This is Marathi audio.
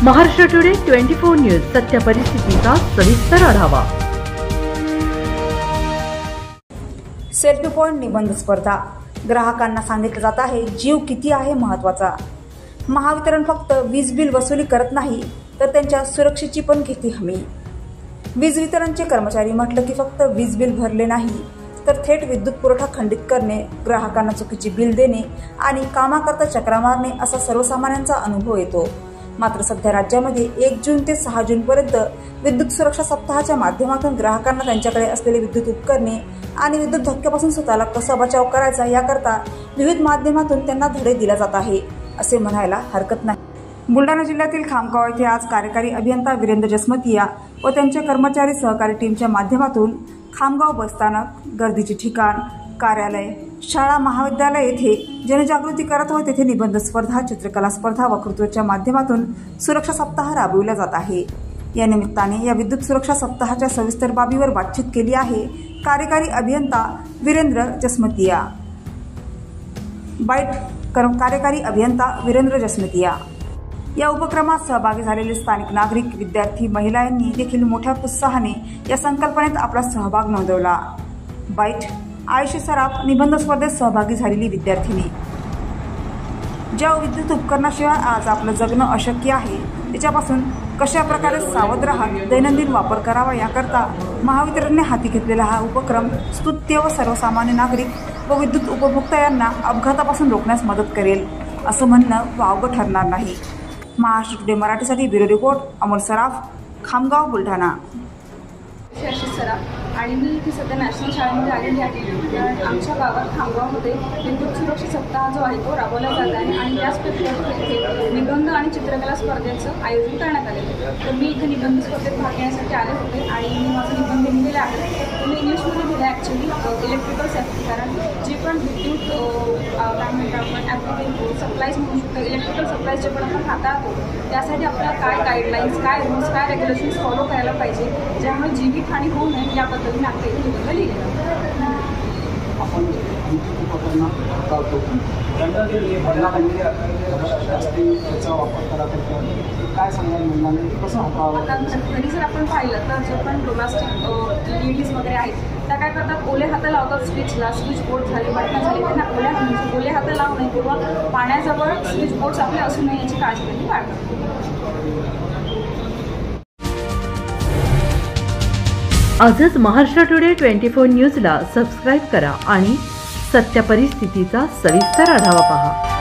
महाराष्ट्र टुडे 24 न्यूज सत्य परिस्थितीचा सविस्तर आढावा। सेल्फी पॉइंट निबंध स्पर्धा। ग्राहकांना सांगितलं जात आहे जीव किती आहे महत्त्वाचा। महावितरण फक्त वीज बिल वसुली करत नाही तर त्यांच्या सुरक्षेची पण घेते हमी। वीज वितरणचे कर्मचारी म्हटलं की फक्त वीज बिल भरले नाही तर थेट विद्युत पुरवठा खंडित करणे, ग्राहकांना चुकीची बिल देणे आणि कामाकरता चक्रा मारणे असा सर्वसामान्यांचा अनुभव येतो। मात्र सध्या राज्यामध्ये 1 जून ते 6 जून पर्यंत विद्युत सुरक्षा सप्ताहाच्या माध्यमातून ग्राहकांना त्यांच्याकडे असलेले विद्युत उपकरणे आणि विद्युत धक्क्यापासून स्वतःला कसा बचाव करायचा याकरता विविध माध्यमातून त्यांना धडे दिले जात आहे असे म्हणायला हरकत नाही। बुलढाणा जिल्ह्यातील खामगाव येथे आज कार्यकारी अभियंता वीरेंद्र जसमतिया व त्यांचे कर्मचारी सहकारी टीमच्या माध्यमातून खामगाव बसस्थानक, गर्दीचे ठिकाण, कार्यालय, शाळा, महाविद्यालय येथे जनजागृती करत व तेथे निबंध स्पर्धा, चित्रकला स्पर्धा, वक्तृत्वाच्या माध्यमातून सुरक्षा सप्ताह राबविला जात आहे। या निमित्ताने या विद्युत सुरक्षा सप्ताहाच्या सविस्तर बाबीवर बातचीत केली आहे कार्यकारी अभियंता वीरेंद्र जसमतिया। कार्यकारी अभियंता वीरेंद्र जसमतिया। या उपक्रमात सहभागी झालेले स्थानिक नागरिक, विद्यार्थी, महिला यांनी देखील मोठ्या उत्साहाने या संकल्पनेत आपला सहभाग नोंदवला। बाईट आयुषी सराफ निबंध स्पर्धेत सहभागी झालेली विद्यार्थिनी। ज्या विद्युत उपकरणाशिवाय आज आपलं जगणं अशक्य आहे त्याच्यापासून कशा प्रकारे सावध राहत दैनंदिन वापर करावा याकरता महावितरणने हाती घेतलेला हा उपक्रम स्तुत्य व सर्वसामान्य नागरिक व विद्युत उपभोक्ता यांना अपघातापासून रोखण्यास मदत करेल असं म्हणणं वावगं ठरणार नाही। महाराष्ट्र टुडे मराठीसाठी ब्युरो रिपोर्ट अमोल सराफ, खामगाव, बुलढाणा। आणि मी इथे सध्या नॅशनल शाळेमध्ये आलेली आहे। आमच्या गावात खामगावमध्ये विद्युत सुरक्षा सप्ताह जो आहे तो राबवला जात आहे आणि याच इथे निबंध आणि चित्रकला स्पर्धेचं आयोजन करण्यात आले आहे। तर मी इथे निबंध स्पर्धेत भाग घेण्यासाठी आले होते आणि मी माझं निबंध लिहिलेला आहे। मी इंग्लिशमध्ये लिहिलं ॲक्च्युली इलेक्ट्रिकल सेफ्टी, कारण जे पण विद्युत काय म्हणतो आपण ॲप्लिकेशन सप्लाईज म्हणू शकतो, इलेक्ट्रिकल सप्लाईज जे पण आपण हाताळतो त्यासाठी आपल्याला काय गाईडलाईन्स, काय रूल्स, काय रेग्युलेशन्स फॉलो करायला पाहिजे ज्यामुळे जीवितहानी होऊ नये या पद्धतीने आपल्या इथे निबंध लिहिलेला आपण त्याचा वापर करा काय सांगाल मुलांना कसं हाताळावं? आता घरी जर आपण पाहिलं तर जे पण डोमेस्टिक लेडीज वगैरे आहेत त्या काय करतात, ओले हात लावतात स्विचला, स्विच बोर्ड झाले, बटणं झाले, त्यांना ओले हात लावू नये किंवा पाण्याजवळ स्विच बोर्ड्स आपले असू नये याची काळजी त्यांनी बाळगतात। आजच महाराष्ट्र टुडे 24 न्यूजला सबस्क्राईब करा आणि सत्य परिस्थितीचा सविस्तर आढावा पहा।